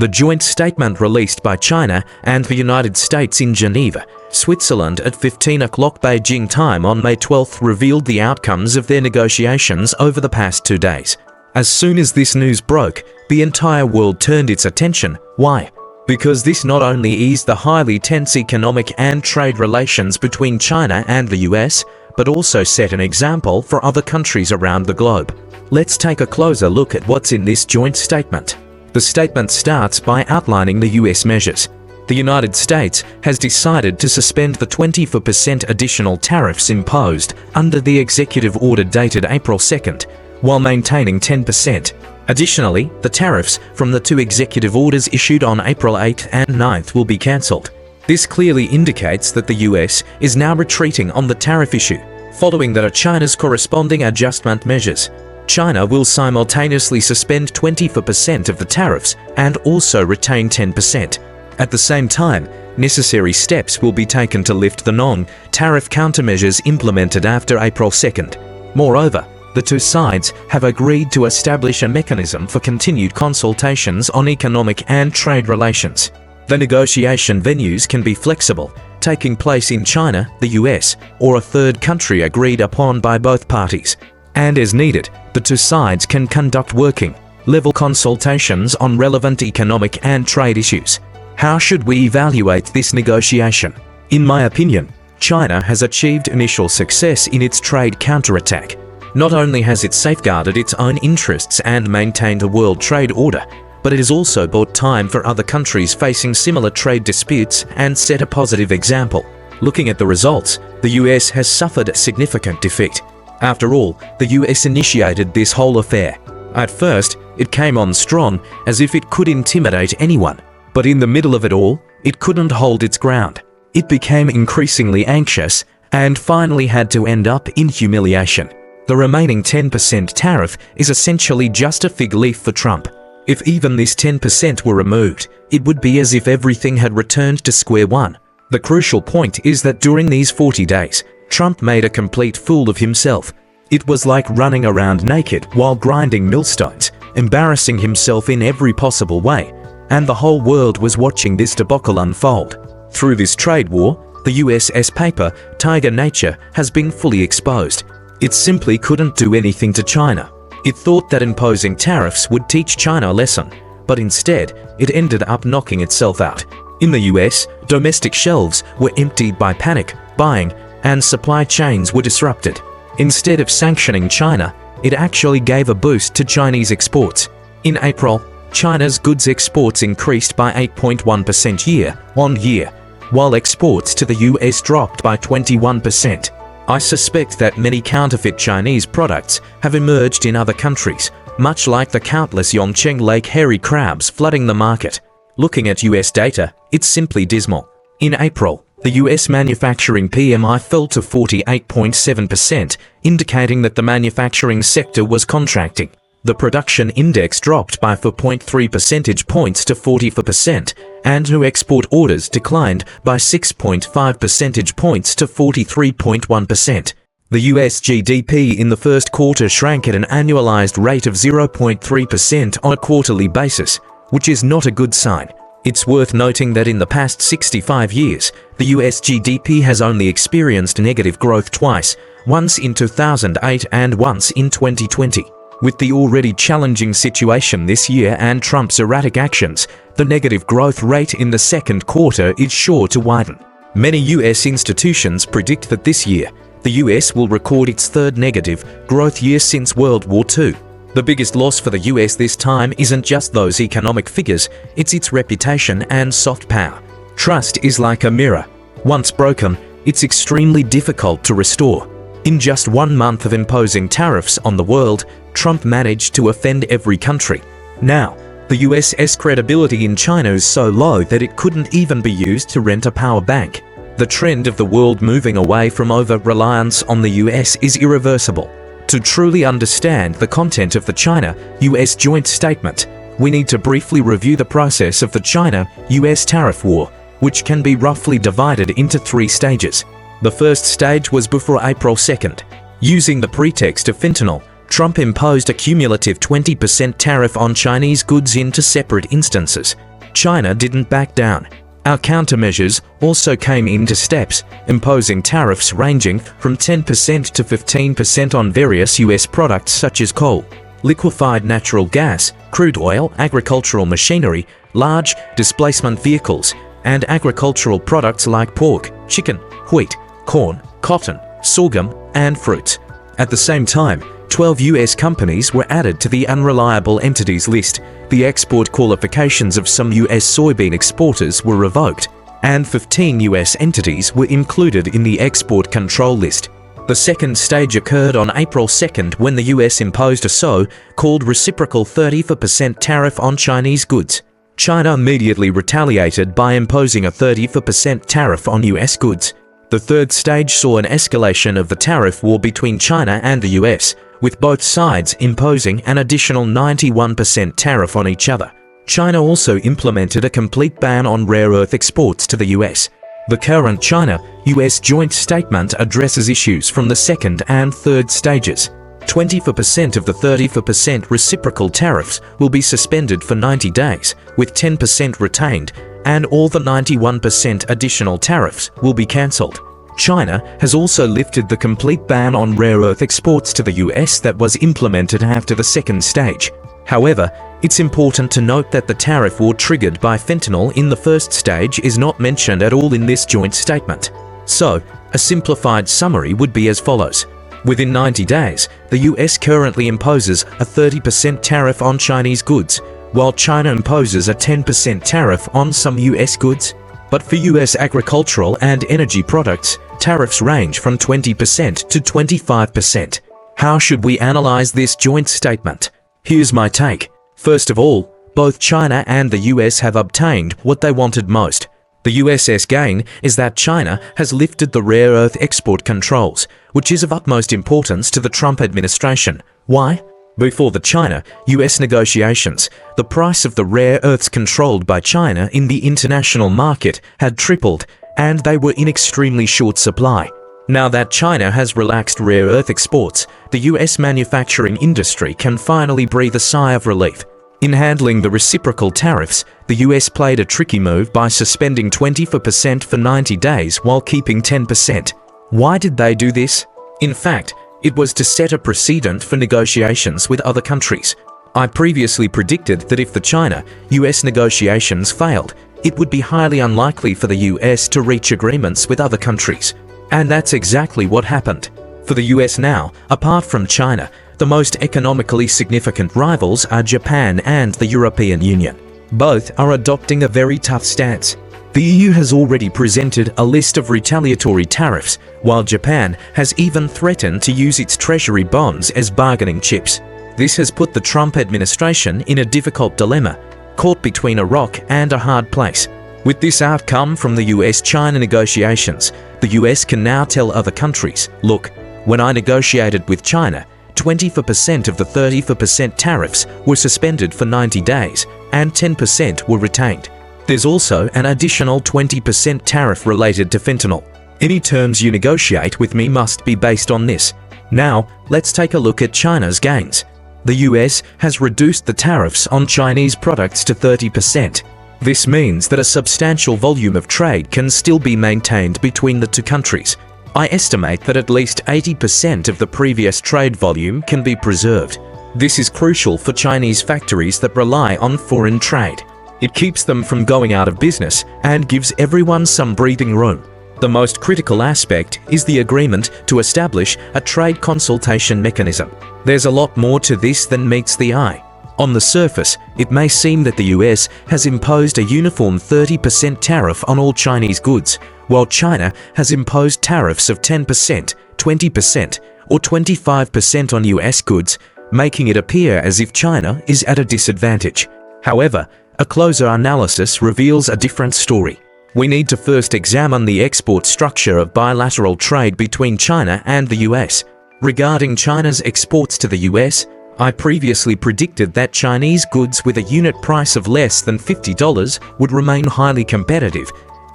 The joint statement released by China and the United States in Geneva, Switzerland at 15 o'clock Beijing time on May 12 revealed the outcomes of their negotiations over the past 2 days. As soon as this news broke, the entire world turned its attention. Why? Because this not only eased the highly tense economic and trade relations between China and the US, but also set an example for other countries around the globe. Let's take a closer look at what's in this joint statement. The statement starts by outlining the US measures. The United States has decided to suspend the 24% additional tariffs imposed under the executive order dated April 2nd, while maintaining 10%. Additionally, the tariffs from the 2 executive orders issued on April 8 and 9th will be cancelled. This clearly indicates that the US is now retreating on the tariff issue, following that are China's corresponding adjustment measures. China will simultaneously suspend 24% of the tariffs and also retain 10%. At the same time, necessary steps will be taken to lift the non-tariff countermeasures implemented after April 2nd. Moreover, the two sides have agreed to establish a mechanism for continued consultations on economic and trade relations. The negotiation venues can be flexible, taking place in China, the US, or a third country agreed upon by both parties. And as needed, the two sides can conduct working-level consultations on relevant economic and trade issues. How should we evaluate this negotiation? In my opinion, China has achieved initial success in its trade counterattack. Not only has it safeguarded its own interests and maintained a world trade order, but it has also bought time for other countries facing similar trade disputes and set a positive example. Looking at the results, the US has suffered a significant defeat. After all, the US initiated this whole affair. At first, it came on strong, as if it could intimidate anyone. But in the middle of it all, it couldn't hold its ground. It became increasingly anxious, and finally had to end up in humiliation. The remaining 10% tariff is essentially just a fig leaf for Trump. If even this 10% were removed, it would be as if everything had returned to square one. The crucial point is that during these 40 days, Trump made a complete fool of himself. It was like running around naked while grinding millstones, embarrassing himself in every possible way. And the whole world was watching this debacle unfold. Through this trade war, the US's paper, Tiger Nature, has been fully exposed. It simply couldn't do anything to China. It thought that imposing tariffs would teach China a lesson, but instead, it ended up knocking itself out. In the US, domestic shelves were emptied by panic buying, and supply chains were disrupted. Instead of sanctioning China, it actually gave a boost to Chinese exports. In April, China's goods exports increased by 8.1% year-on-year, while exports to the US dropped by 21%. I suspect that many counterfeit Chinese products have emerged in other countries, much like the countless Yongcheng Lake hairy crabs flooding the market. Looking at US data, it's simply dismal. In April, the US manufacturing PMI fell to 48.7%, indicating that the manufacturing sector was contracting. The production index dropped by 4.3 percentage points to 44%, and new export orders declined by 6.5 percentage points to 43.1%. The US GDP in the first quarter shrank at an annualized rate of 0.3% on a quarterly basis, which is not a good sign. It's worth noting that in the past 65 years, the US GDP has only experienced negative growth twice, once in 2008 and once in 2020. With the already challenging situation this year and Trump's erratic actions, the negative growth rate in the second quarter is sure to widen. Many US institutions predict that this year, the US will record its third negative growth year since World War II. The biggest loss for the US this time isn't just those economic figures, it's its reputation and soft power. Trust is like a mirror. Once broken, it's extremely difficult to restore. In just 1 month of imposing tariffs on the world, Trump managed to offend every country. Now, the US's credibility in China is so low that it couldn't even be used to rent a power bank. The trend of the world moving away from over-reliance on the US is irreversible. To truly understand the content of the China-US joint statement, we need to briefly review the process of the China-US tariff war, which can be roughly divided into 3 stages. The first stage was before April 2nd. Using the pretext of fentanyl, Trump imposed a cumulative 20% tariff on Chinese goods into separate instances. China didn't back down. Our countermeasures also came into steps, imposing tariffs ranging from 10% to 15% on various US products such as coal, liquefied natural gas, crude oil, agricultural machinery, large displacement vehicles, and agricultural products like pork, chicken, wheat, corn, cotton, sorghum, and fruits. At the same time, 12 US companies were added to the unreliable entities list, the export qualifications of some US soybean exporters were revoked, and 15 US entities were included in the export control list. The second stage occurred on April 2nd when the US imposed a so-called reciprocal 30% tariff on Chinese goods. China immediately retaliated by imposing a 30% tariff on US goods. The third stage saw an escalation of the tariff war between China and the US, with both sides imposing an additional 91% tariff on each other. China also implemented a complete ban on rare earth exports to the US. The current China-US joint statement addresses issues from the second and third stages. 24% of the 30% reciprocal tariffs will be suspended for 90 days, with 10% retained, and all the 91% additional tariffs will be cancelled. China has also lifted the complete ban on rare earth exports to the US that was implemented after the second stage. However, it's important to note that the tariff war triggered by fentanyl in the first stage is not mentioned at all in this joint statement. So, a simplified summary would be as follows. Within 90 days, the US currently imposes a 30% tariff on Chinese goods, while China imposes a 10% tariff on some US goods. But for US agricultural and energy products, tariffs range from 20% to 25%. How should we analyze this joint statement? Here's my take. First of all, both China and the US have obtained what they wanted most. The US's gain is that China has lifted the rare earth export controls, which is of utmost importance to the Trump administration. Why? Before the China-US negotiations, the price of the rare earths controlled by China in the international market had tripled, and they were in extremely short supply. Now that China has relaxed rare earth exports, the US manufacturing industry can finally breathe a sigh of relief. In handling the reciprocal tariffs, the US played a tricky move by suspending 24% for 90 days while keeping 10%. Why did they do this? In fact, it was to set a precedent for negotiations with other countries. I previously predicted that if the China-US negotiations failed, it would be highly unlikely for the US to reach agreements with other countries. And that's exactly what happened. For the US now, apart from China, the most economically significant rivals are Japan and the European Union. Both are adopting a very tough stance. The EU has already presented a list of retaliatory tariffs, while Japan has even threatened to use its treasury bonds as bargaining chips. This has put the Trump administration in a difficult dilemma, caught between a rock and a hard place. With this outcome from the US-China negotiations, the US can now tell other countries, look, when I negotiated with China, 24% of the 30% tariffs were suspended for 90 days, and 10% were retained. There's also an additional 20% tariff related to fentanyl. Any terms you negotiate with me must be based on this. Now, let's take a look at China's gains. The US has reduced the tariffs on Chinese products to 30%. This means that a substantial volume of trade can still be maintained between the two countries. I estimate that at least 80% of the previous trade volume can be preserved. This is crucial for Chinese factories that rely on foreign trade. It keeps them from going out of business and gives everyone some breathing room. The most critical aspect is the agreement to establish a trade consultation mechanism. There's a lot more to this than meets the eye. On the surface, it may seem that the US has imposed a uniform 30% tariff on all Chinese goods, while China has imposed tariffs of 10%, 20%, or 25% on US goods, making it appear as if China is at a disadvantage. However, a closer analysis reveals a different story. We need to first examine the export structure of bilateral trade between China and the US. Regarding China's exports to the US, I previously predicted that Chinese goods with a unit price of less than $50 would remain highly competitive,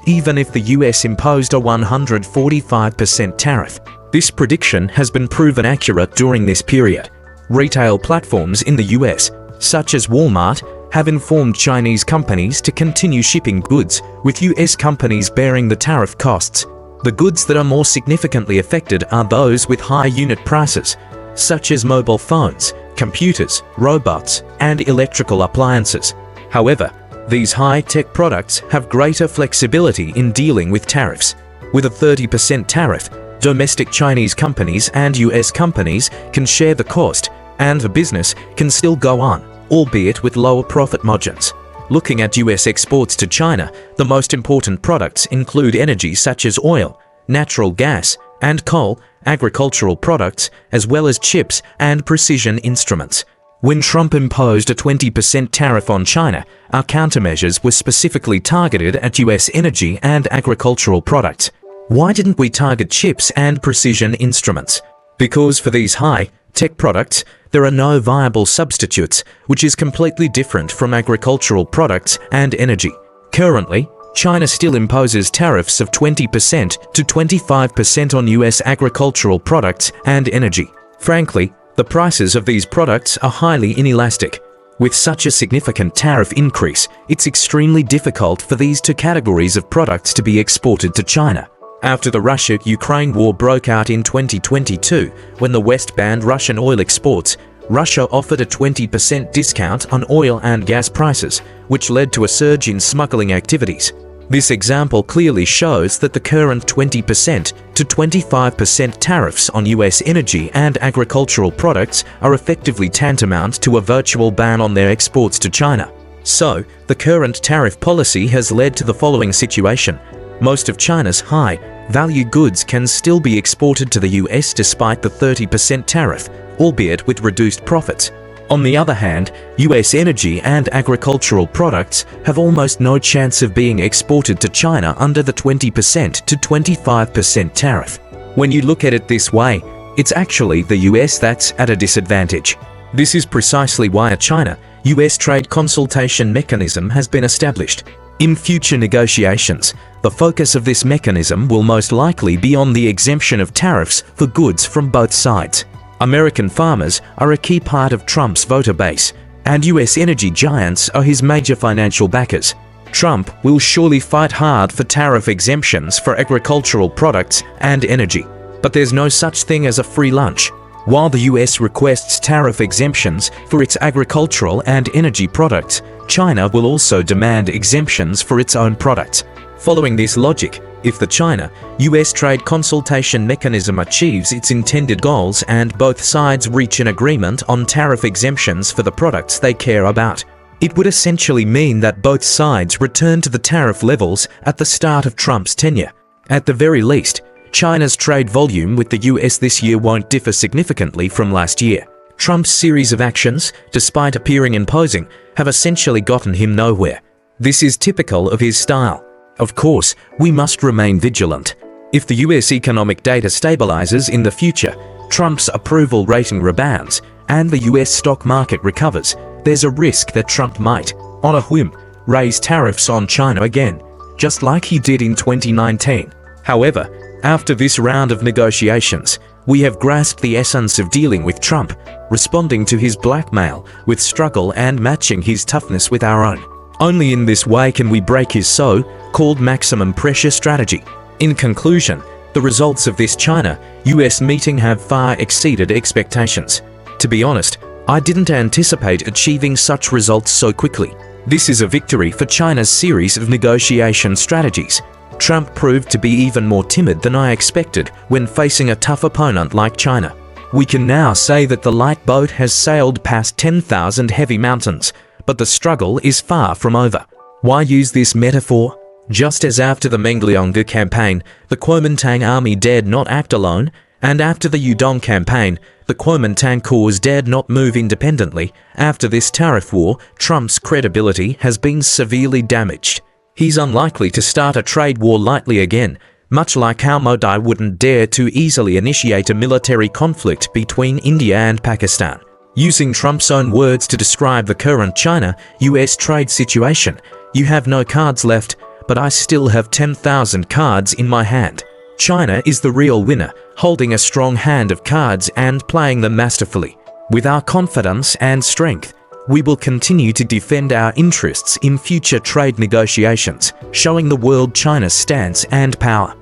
even if the US imposed a 145% tariff. This prediction has been proven accurate during this period. Retail platforms in the US, such as Walmart, have informed Chinese companies to continue shipping goods, with US companies bearing the tariff costs. The goods that are more significantly affected are those with high unit prices, such as mobile phones, computers, robots, and electrical appliances. However, these high-tech products have greater flexibility in dealing with tariffs. With a 30% tariff, domestic Chinese companies and US companies can share the cost, and the business can still go on, albeit with lower profit margins. Looking at US exports to China, the most important products include energy such as oil, natural gas, and coal, agricultural products, as well as chips and precision instruments. When Trump imposed a 20% tariff on China, our countermeasures were specifically targeted at US energy and agricultural products. Why didn't we target chips and precision instruments? Because for these high-tech products, there are no viable substitutes, which is completely different from agricultural products and energy. Currently, China still imposes tariffs of 20% to 25% on US agricultural products and energy. Frankly, the prices of these products are highly inelastic. With such a significant tariff increase, it's extremely difficult for these two categories of products to be exported to China. After the Russia-Ukraine war broke out in 2022, when the West banned Russian oil exports, Russia offered a 20% discount on oil and gas prices, which led to a surge in smuggling activities. This example clearly shows that the current 20% to 25% tariffs on US energy and agricultural products are effectively tantamount to a virtual ban on their exports to China. So, the current tariff policy has led to the following situation. Most of China's high-value goods can still be exported to the US despite the 30% tariff, albeit with reduced profits. On the other hand, US energy and agricultural products have almost no chance of being exported to China under the 20% to 25% tariff. When you look at it this way, it's actually the US that's at a disadvantage. This is precisely why a China-US trade consultation mechanism has been established. In future negotiations, the focus of this mechanism will most likely be on the exemption of tariffs for goods from both sides. American farmers are a key part of Trump's voter base, and US energy giants are his major financial backers. Trump will surely fight hard for tariff exemptions for agricultural products and energy, but there's no such thing as a free lunch. While the US requests tariff exemptions for its agricultural and energy products, China will also demand exemptions for its own products. Following this logic, if the China-US trade consultation mechanism achieves its intended goals and both sides reach an agreement on tariff exemptions for the products they care about, it would essentially mean that both sides return to the tariff levels at the start of Trump's tenure. At the very least, China's trade volume with the US this year won't differ significantly from last year. Trump's series of actions, despite appearing imposing, have essentially gotten him nowhere. This is typical of his style. Of course, we must remain vigilant. If the US economic data stabilizes in the future, Trump's approval rating rebounds, and the US stock market recovers, there's a risk that Trump might, on a whim, raise tariffs on China again, just like he did in 2019. However, after this round of negotiations, we have grasped the essence of dealing with Trump, responding to his blackmail with struggle and matching his toughness with our own. Only in this way can we break his so-called maximum pressure strategy. In conclusion, the results of this China-US meeting have far exceeded expectations. To be honest, I didn't anticipate achieving such results so quickly. This is a victory for China's series of negotiation strategies. Trump proved to be even more timid than I expected when facing a tough opponent like China. We can now say that the light boat has sailed past 10,000 heavy mountains, but the struggle is far from over. Why use this metaphor? Just as after the Menglianga campaign, the Kuomintang army dared not act alone, and after the Yudong campaign, the Kuomintang corps dared not move independently, after this tariff war, Trump's credibility has been severely damaged. He's unlikely to start a trade war lightly again, much like how Modi wouldn't dare to easily initiate a military conflict between India and Pakistan. Using Trump's own words to describe the current China-US trade situation, "You have no cards left, but I still have 10,000 cards in my hand." China is the real winner, holding a strong hand of cards and playing them masterfully. With our confidence and strength, We will continue to defend our interests in future trade negotiations, showing the world China's stance and power.